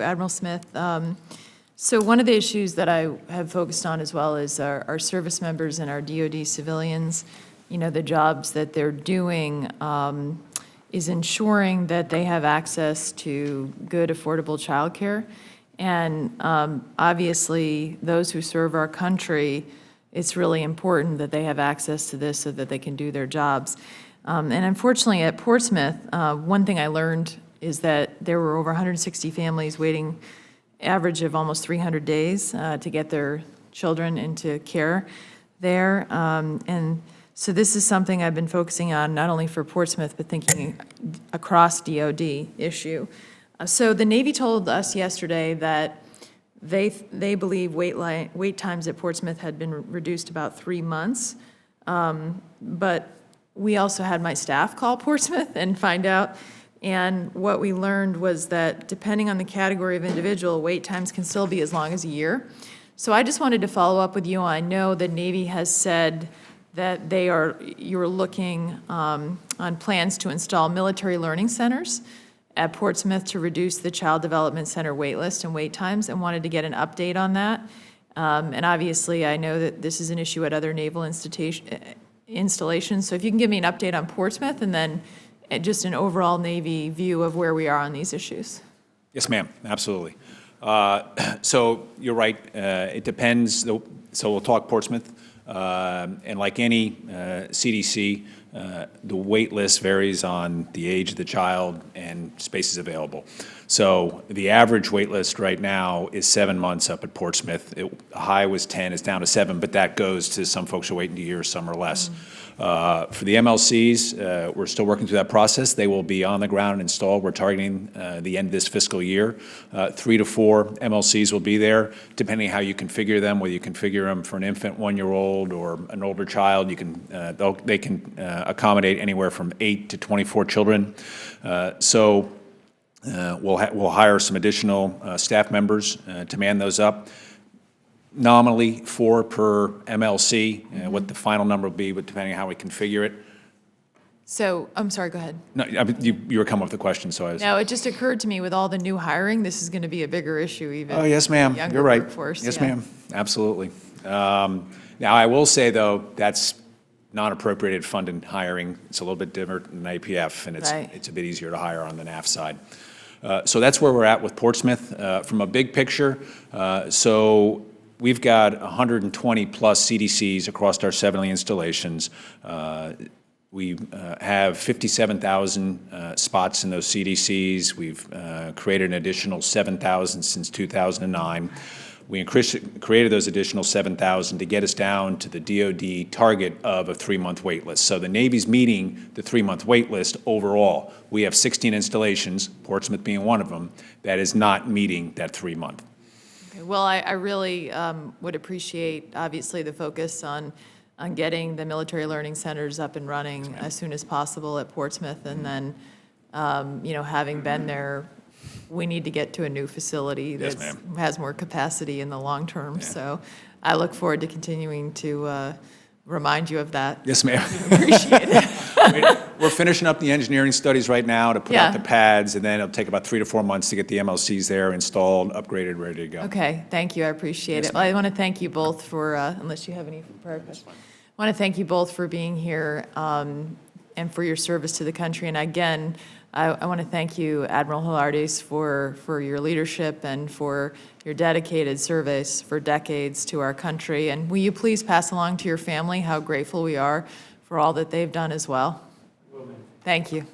Admiral Smith. So one of the issues that I have focused on as well is our service members and our DoD civilians. You know, the jobs that they're doing is ensuring that they have access to good, affordable childcare. And obviously, those who serve our country, it's really important that they have access to this so that they can do their jobs. And unfortunately, at Portsmouth, one thing I learned is that there were over 160 families waiting average of almost 300 days to get their children into care there. And so this is something I've been focusing on, not only for Portsmouth, but thinking across DoD issue. So the Navy told us yesterday that they believe wait times at Portsmouth had been reduced about 3 months. But we also had my staff call Portsmouth and find out. And what we learned was that depending on the category of individual, wait times can still be as long as a year. So I just wanted to follow up with you. I know the Navy has said that you're looking on plans to install military learning centers at Portsmouth to reduce the Child Development Center wait list and wait times, and wanted to get an update on that. And obviously, I know that this is an issue at other naval installations. So if you can give me an update on Portsmouth and then just an overall Navy view of where we are on these issues. Yes, ma'am, absolutely. So you're right, it depends. So we'll talk Portsmouth. And like any CDC, the wait list varies on the age of the child and spaces available. So the average wait list right now is 7 months up at Portsmouth. The high was 10, it's down to 7, but that goes to some folks are waiting a year, some are less. For the MLCs, we're still working through that process. They will be on the ground and installed. We're targeting the end of this fiscal year. 3 to 4 MLCs will be there, depending on how you configure them, whether you configure them for an infant 1-year-old or an older child. You can, they can accommodate anywhere from 8 to 24 children. We'll hire some additional staff members to man those up. Nominally 4 per MLC, what the final number will be, but depending on how we configure it. So, I'm sorry, go ahead. No, you were coming up with the question, so I was. No, it just occurred to me with all the new hiring, this is going to be a bigger issue even. Oh, yes, ma'am. You're right. Workforce, yes, yeah. ma'am. Absolutely. Now, I will say, though, that's non-appropriated funded hiring. It's a little bit different than APF, and it's a bit easier to hire on the NAF side. So that's where we're at with Portsmouth. From a big picture, so we've got 120 plus CDCs across our 70 installations. We have 57,000 spots in those CDCs. We've created an additional 7,000 since 2009. We created those additional 7,000 to get us down to the DoD target of a 3-month wait list. So the Navy's meeting the 3-month wait list overall. We have 16 installations, Portsmouth being one of them, that is not meeting that 3-month. Okay. Well, I really would appreciate, obviously, the focus on getting the military learning centers up and running as soon as possible at Portsmouth, and then, you know, having been there, we need to get to a new facility that has more capacity in the long term. Yeah. So I look forward to continuing to remind you of that. Yes, ma'am. Appreciate it. We're finishing up the engineering studies right now to put out the pads, and then it'll take about 3 to 4 months to get the MLCs there installed, upgraded, ready to go. Okay, thank you. I appreciate it. Well, I want to thank you both for, unless you have any prior questions, I want to thank you both for being here and for your service to the country. And again, I want to thank you, Admiral Hilardes, for your leadership and for your dedicated service for decades to our country. And will you please pass along to your family how grateful we are for all that they've done as well? Thank you.